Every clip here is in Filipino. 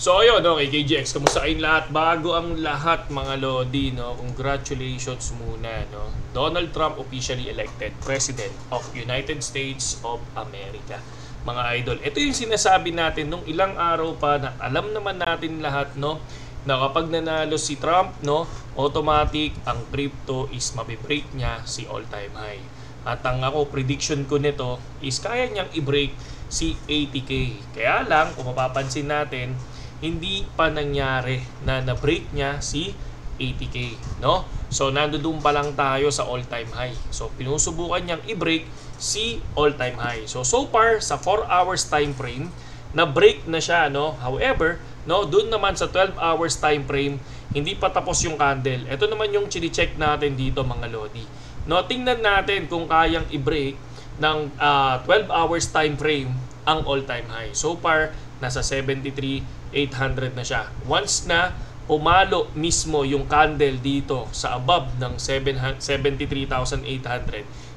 So ayun, okay, KGX, kamusta kayong lahat? Bago ang lahat mga lodi, no? Congratulations muna, no? Donald Trump officially elected President of United States of America. Mga idol, ito yung sinasabi natin nung ilang araw pa na alam naman natin lahat, no? Na kapag nanalo si Trump, no? Automatic, ang crypto is mabibreak niya si all-time high. At ang prediction ko nito is kaya niyang i-break si 80K. Kaya lang, kung mapapansin natin, hindi pa nangyari na na-break niya si 80K, no? So, nandoon pa lang tayo sa all-time high. So, pinusubukan niyang i-break si all-time high. So far, sa 4 hours time frame, na-break na siya, no? However, no, doon naman sa 12 hours time frame, hindi pa tapos yung candle. Ito naman yung chine-check natin dito, mga lodi. No, tingnan natin kung kayang i-break ng 12 hours time frame ang all-time high. So far, nasa 73,800 na siya. Once na pumalo mismo yung candle dito sa above ng 73,800,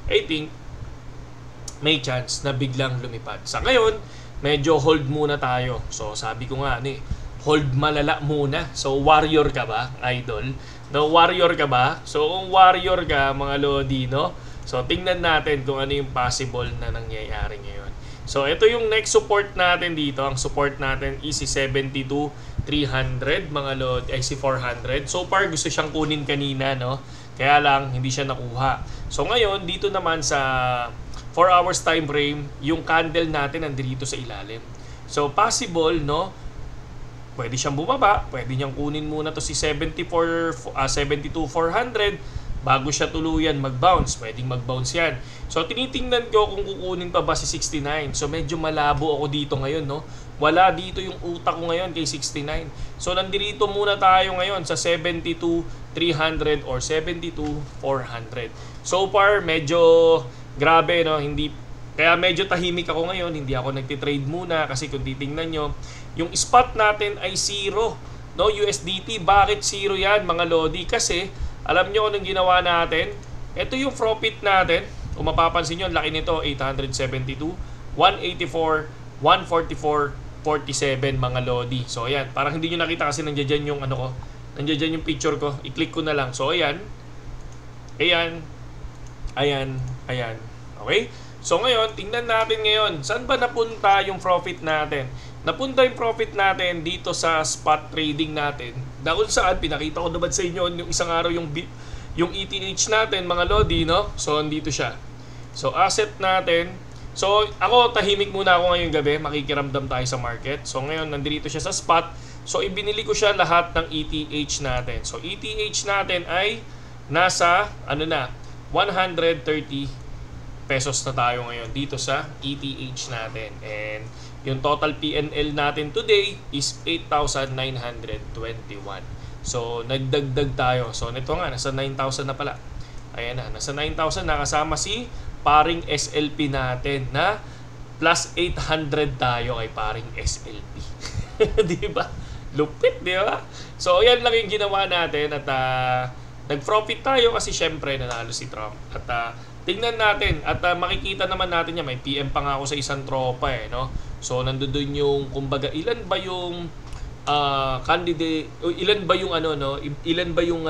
I think may chance na biglang lumipad. Sa ngayon, medyo hold muna tayo. So sabi ko nga, hold malala muna. So warrior ka ba, idol? No, warrior ka ba? So kung warrior ka, mga lodi, no? So tingnan natin kung ano yung possible na nangyayari ngayon. So ito yung next support natin dito. Ang support natin is si 72,300, mga lodi, ay si 400. So far gusto siyang kunin kanina, no? Kaya lang hindi siya nakuha. So ngayon dito naman sa 4 hours time frame, yung candle natin nandito sa ilalim. So possible, no? Pwede siyang bumaba, pwede niyang kunin muna to si 72,400 bago siya tuluyan mag-bounce. Pwedeng mag-bounce yan. So tinitingnan ko kung kukunin pa ba si 69. So medyo malabo ako dito ngayon, no? Wala dito yung utak ko ngayon kay 69. So nandito muna tayo ngayon sa 72,300 or 72,400. So far medyo grabe, no? Kaya medyo tahimik ako ngayon, hindi ako nagtitrade muna kasi kung titingnan nyo, yung spot natin ay 0, no? USDT. Bakit 0 yan, mga lodi? Kasi alam nyo anong ginawa natin? Ito yung profit natin. Kung mapapansin nyo, laki nito, 872, 184, 144, 47, mga lodi. So ayan, parang hindi nyo nakita kasi nandiyan yung nandiyan yung picture ko. I-click ko na lang. So ayan. Ayan. Okay? So ngayon, tingnan natin ngayon, saan ba napunta yung profit natin? Napunta yung profit natin dito sa spot trading natin. Dahil saan, pinakita ko naman sa inyo yung isang araw yung ETH natin, mga lodi, no? So, andito siya. So, asset natin. So, ako, tahimik muna ako ngayong gabi. Makikiramdam tayo sa market. So, ngayon, nandito siya sa spot. So, ibinili ko siya lahat ng ETH natin. So, ETH natin ay nasa, 130 pesos na tayo ngayon dito sa ETH natin. And yung total PNL natin today is 8,921. So, nagdagdag tayo. So, nito nga, nasa 9,000 na pala. Ayan na, nasa 9,000 na kasama si paring SLP natin na plus 800 tayo kay paring SLP. Di ba? Lupit, di ba? So, yan lang yung ginawa natin at nag-profit tayo kasi syempre nanalo si Trump. At tingnan natin at makikita naman natin niya, may PM pa nga ako sa isang tropa, no? So nandoon yung kumbaga ilan ba yung candidate, ilan ba yung ilan ba yung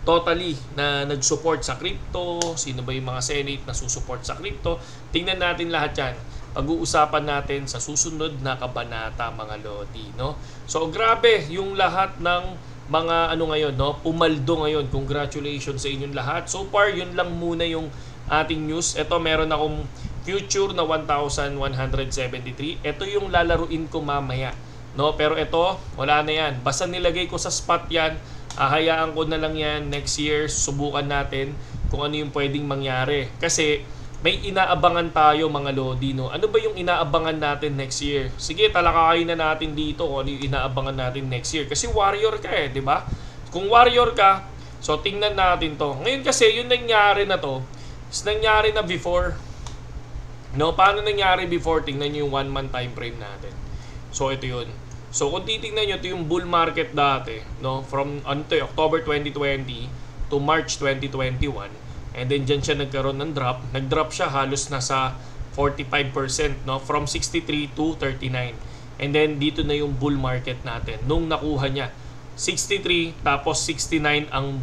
totally na nag-support sa crypto, sino ba yung mga Senate na susupport sa crypto. Tingnan natin lahat yan. Pag-uusapan natin sa susunod na kabanata, mga lodi, no? So grabe yung lahat ng mga ngayon, no? Pumaldo ngayon. Congratulations sa inyong lahat. So far, yun lang muna yung ating news. Ito, meron akong future na 1,173. Ito yung lalaruin ko mamaya, no? Pero ito, wala na yan. Basta nilagay ko sa spot yan, hayaan ko na lang yan next year. Subukan natin kung ano yung pwedeng mangyari. Kasi may inaabangan tayo, mga lodi, no? Ano ba yung inaabangan natin next year? Sige, talakayin na natin dito kung ano yung inaabangan natin next year. Kasi warrior ka di ba? Kung warrior ka, so tingnan natin to. Ngayon kasi, yung nangyari na to, is nangyari na before. No, paano nangyari before? Tingnan nyo yung 1 month time frame natin. So, ito yun. So, kung titingnan nyo, ito yung bull market dati, no? From October 2020 to March 2021. And then, dyan siya nagkaroon ng drop. Nag-drop siya halos nasa 45%, no? From 63 to 39. And then dito na yung bull market natin nung nakuha niya 63 tapos 69 ang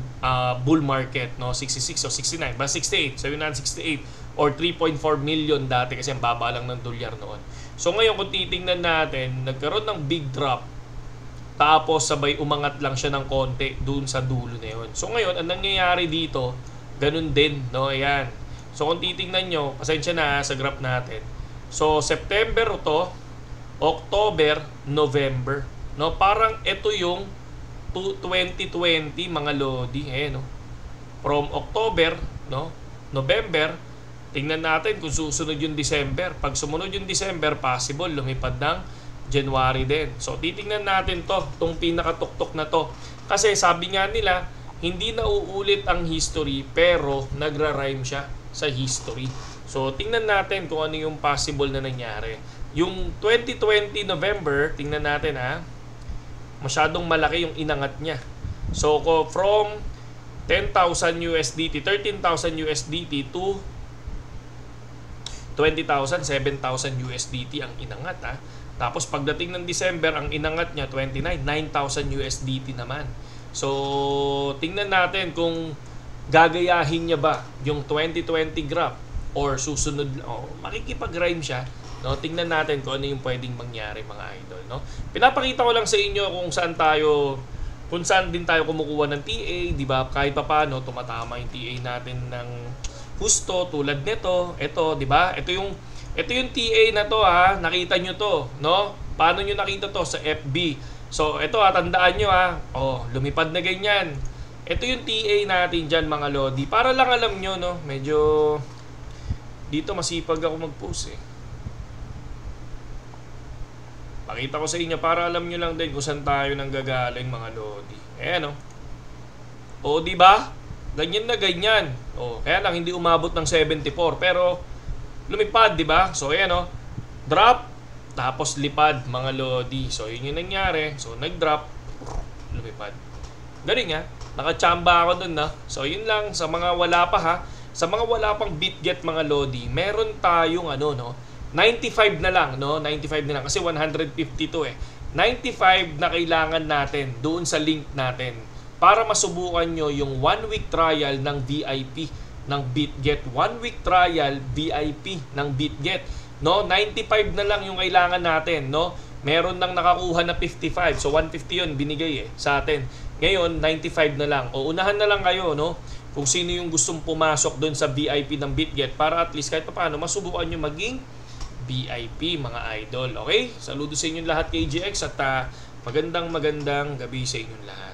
bull market, no? 66 o 69 ba 68, sabi na 68 or 3.4 million dati kasi ang baba lang ng dolyar noon. So ngayon kung titingnan natin, nagkaroon ng big drop tapos sabay umangat lang siya ng konti doon sa dulo na yun. So ngayon ang nangyayari dito, ganun din, no? Ayan. So kung titingnan nyo, pasensya na sa graph natin. So September to, October, November, no? Parang ito yung 2020 mga lodi, no? From October, no? November, tingnan natin kung susunod yung December. Pag sumunod yung December, possible lumipad ng January din. So titingnan natin tong pinakatuktok na to. Kasi sabi nga nila, hindi na uulit ang history pero nagra-rhyme siya sa history. So tingnan natin kung ano yung possible na nangyari. Yung 2020 November, tingnan natin masyadong malaki yung inangat niya. So from 10,000 USDT, 13,000 USDT to 20,000, 7,000 USDT ang inangat. Tapos pagdating ng December, ang inangat niya 29, 9,000 USDT naman. So tingnan natin kung gagayahin niya ba yung 2020 graph or susunod, makikipag-rhyme siya. No, tingnan natin kung ano yung pwedeng mangyari mga idol, no. Pinapakita ko lang sa inyo kung saan din tayo kumukuha ng TA, di ba? Kahit papaano tumatama yung TA natin ng husto tulad nito. Ito, di ba? Ito yung TA na to nakita nyo to, no? Paano nyo nakita to? Sa FB. So ito tandaan nyo lumipad na ganyan. Ito yung TA natin dyan mga lodi. Para lang alam nyo, no, medyo dito masipag ako mag-post Pakita ko sa inyo para alam nyo lang din kung saan tayo nanggagaling mga lodi. Ayan di ba? Ganyan na ganyan. Kaya lang hindi umabot ng 74 pero lumipad, di ba? So ayan drop tapos lipad mga lodi. So yun yung nangyari. So nag-drop, lumipad. Galing nakachamba ako dun So yun lang sa mga wala pa Sa mga wala pang BitGet mga lodi, meron tayong 95 na lang, no? 95 na lang kasi 152 95 na kailangan natin doon sa link natin para masubukan nyo yung 1 week trial ng VIP ng BitGet. 1 week trial VIP ng BitGet, no? 95 na lang yung kailangan natin, no? Meron nang nakakuha na 55. So 150 yun binigay sa atin. Ngayon 95 na lang. Unahan na lang kayo, no? Kung sino yung gustong pumasok doon sa VIP ng BitGet para at least kahit paano masubukan nyo maging VIP mga idol. Okay? Saludo sa inyong lahat KGX at magandang gabi sa inyong lahat.